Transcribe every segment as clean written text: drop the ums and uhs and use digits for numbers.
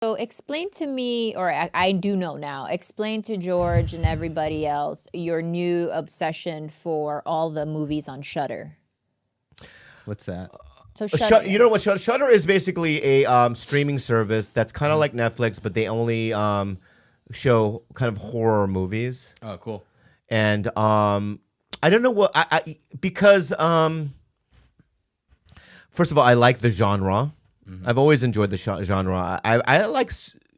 So explain to me, or I do know now, explain to George and everybody else your new obsession for all the movies on Shudder. What's that? So Shudder. You know what? Shudder is basically a streaming service that's kind of like Netflix, but they only show kind of horror movies. Oh, cool. And I don't know what because first of all, I like the genre. I've always enjoyed the genre. I like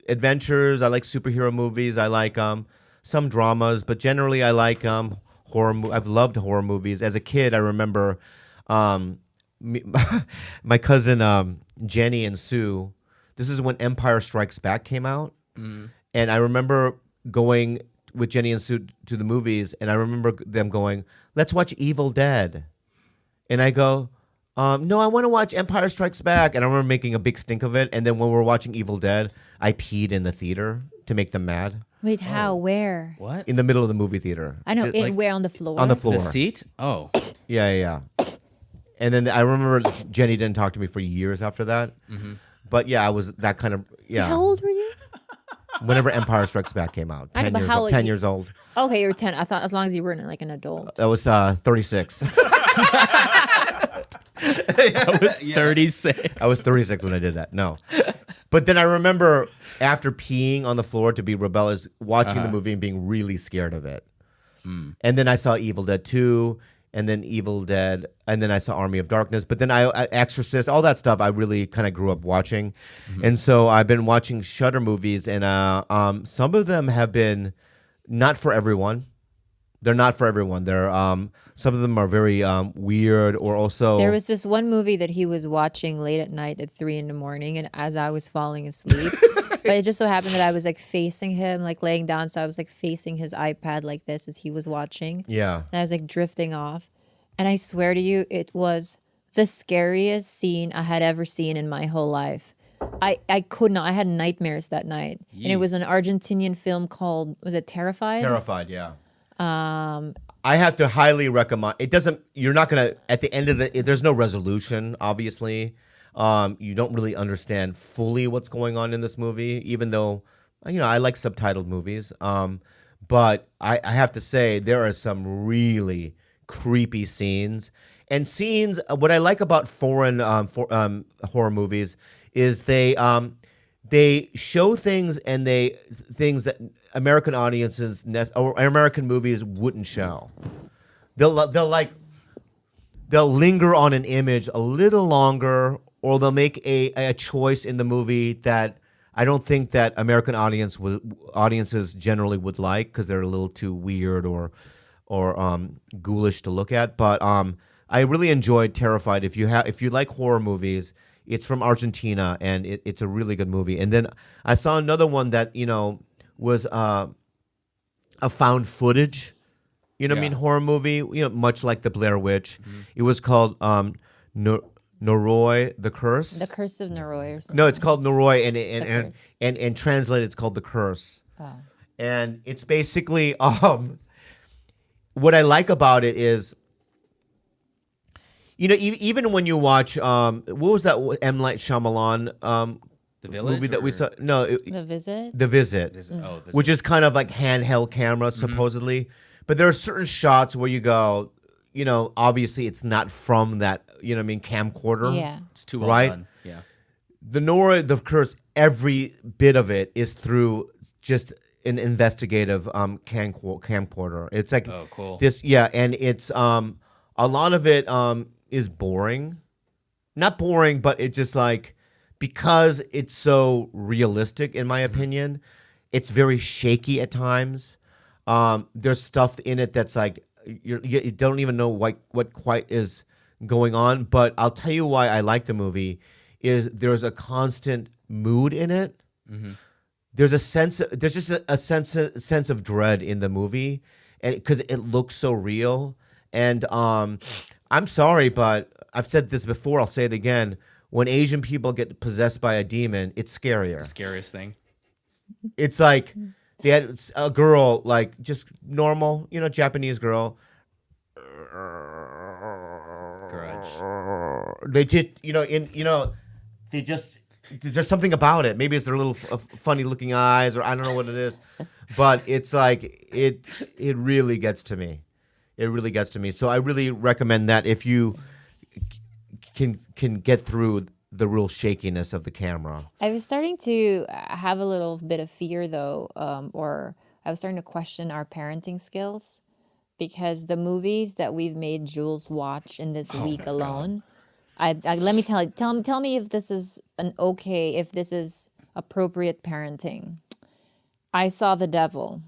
adventures. I like superhero movies. I like some dramas, but generally I like horror. I've loved horror movies. As a kid, I remember my cousin Jenny and Sue. This is when Empire Strikes Back came out, and I remember going with Jenny and Sue to the movies, and I remember them going, "Let's watch Evil Dead," and I go, no, I want to watch Empire Strikes Back. And I remember making a big stink of it. And then when we were watching Evil Dead, I peed in the theater to make them mad. Wait, how? Where? What? In the middle of the movie theater. I know. Where on the floor? On the floor. The seat? Oh. Yeah. And then I remember Jenny didn't talk to me for years after that. But yeah, I was that kind of, yeah. How old were you? Whenever Empire Strikes Back came out. 10 years old. Okay, you were 10. I thought as long as you were like an adult. I was 36. I was 36. I was 36 when I did that. No. But then I remember after peeing on the floor to be rebellious, watching the movie and being really scared of it. And then I saw Evil Dead 2, and then Evil Dead, and then I saw Army of Darkness. But then I Exorcist, all that stuff I really kind of grew up watching. And so I've been watching Shudder movies, and some of them have been not for everyone. They're not for everyone. They're some of them are very weird, or also There was this one movie that he was watching late at night at 3 a.m, and as I was falling asleep, but it just so happened that I was like facing him, like laying down, so I was like facing his iPad like this as he was watching. Yeah. And I was like drifting off, and I swear to you, it was the scariest scene I had ever seen in my whole life. I could not. I had nightmares that night, and it was an Argentinian film called, was it Terrified? Terrified, yeah. I have to highly recommend. It doesn't. You're not gonna. At the end of there's no resolution. Obviously, you don't really understand fully what's going on in this movie. Even though, I like subtitled movies. But I have to say there are some really creepy scenes. And scenes. What I like about foreign horror movies is they show things and things that American audiences or American movies wouldn't show. They'll linger on an image a little longer, or they'll make a choice in the movie that I don't think that American audiences generally would like, because they're a little too weird or ghoulish to look at. But I really enjoyed Terrified. If you like horror movies, it's from Argentina, and it's a really good movie. And then I saw another one that was a found footage, horror movie, much like the Blair Witch. It was called Noroi, The Curse. The Curse of Noroi or something. No, it's called Noroi, and translated, it's called The Curse. Oh. And it's basically what I like about it is, even when you watch what was that M. Night Shyamalan The Village movie that we saw? No, The Visit? The Visit, Oh, Visit. which is kind of like handheld camera supposedly, but there are certain shots where you go, obviously it's not from that, camcorder. Yeah. It's too well right? done. Yeah. The Nora, the Curse, every bit of it is through just an investigative camcorder. It's like Oh, cool. this, yeah, and it's a lot of it is boring, not boring, but it's just like, because it's so realistic, in my opinion, it's very shaky at times. There's stuff in it that's like you don't even know what quite is going on. But I'll tell you why I like the movie is there's a constant mood in it. There's just a sense of dread in the movie, and because it looks so real. And I'm sorry, but I've said this before. I'll say it again. When Asian people get possessed by a demon, it's scarier. The scariest thing. It's like they had a girl, like just normal, Japanese girl. Grudge. They just, they just there's something about it. Maybe it's their little funny looking eyes, or I don't know what it is, but it's like it really gets to me. It really gets to me. So I really recommend that if you can get through the real shakiness of the camera. I was starting to have a little bit of fear though, or I was starting to question our parenting skills because the movies that we've made Jules watch in this week alone. Let me tell me if this is if this is appropriate parenting. I Saw the Devil.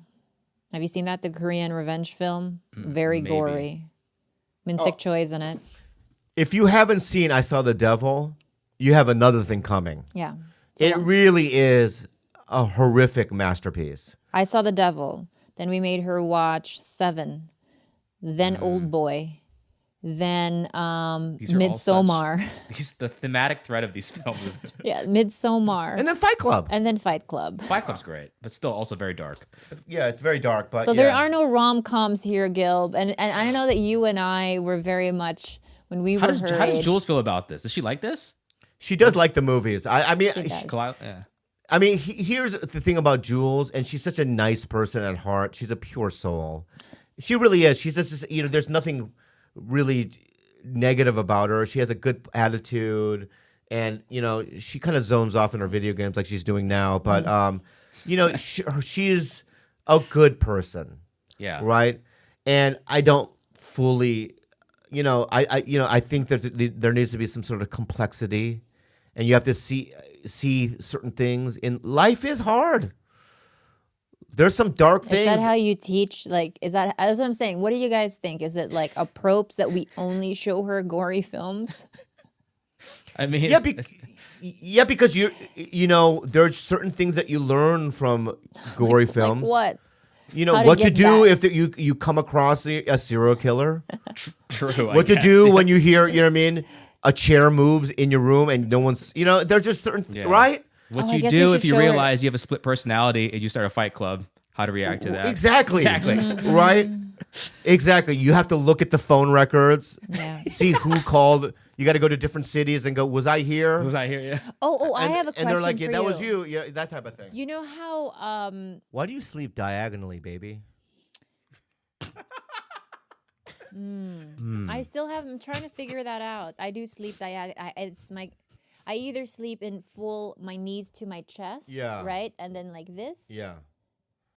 Have you seen that? The Korean revenge film? Very maybe. gory. Min Sik Choi's in it. If you haven't seen I Saw the Devil, you have another thing coming. Yeah. It really is a horrific masterpiece. I Saw the Devil. Then we made her watch Seven. Then Old Boy. Then These are all Midsommar. The thematic thread of these films is Yeah, Midsommar. And then Fight Club. And then Fight Club. Fight Club's great, but still also very dark. Yeah, it's very dark, but So there are no rom-coms here, Gil. And I know that you and I were very much, when we How were does, her how does age. Jules feel about this? Does she like this? She does like the movies. I mean, She does. Yeah. I mean, here's the thing about Jules, and she's such a nice person at heart. She's a pure soul. She really is. She's just, there's nothing really negative about her. She has a good attitude, and she kind of zones off in her video games like she's doing now. But she's a good person. Yeah. Right. And I don't fully, I think that there needs to be some sort of complexity, and you have to see certain things in life is hard. There's some dark things. Is that how you teach? Like, that's what I'm saying. What do you guys think? Is it like a propes that we only show her gory films? I mean, because there's certain things that you learn from gory films. Like what? What to do if you come across a serial killer. True. What to do when you hear, a chair moves in your room and no one's, there's just certain, right? What I you guess we do should if you show her. realize you have a split personality and you start a fight club, how to react to that. Exactly. Mm-hmm. Right? Exactly. You have to look at the phone records, Yeah. see who called. You got to go to different cities and go, was I here? Was I here? Yeah. I have a question And they're like, for yeah, you. that was you. Yeah, that type of thing. You know how Why do you sleep diagonally, baby? I still have. I'm trying to figure that out. I do sleep I either sleep in full, my knees to my chest, Yeah. right, and then like this, Yeah.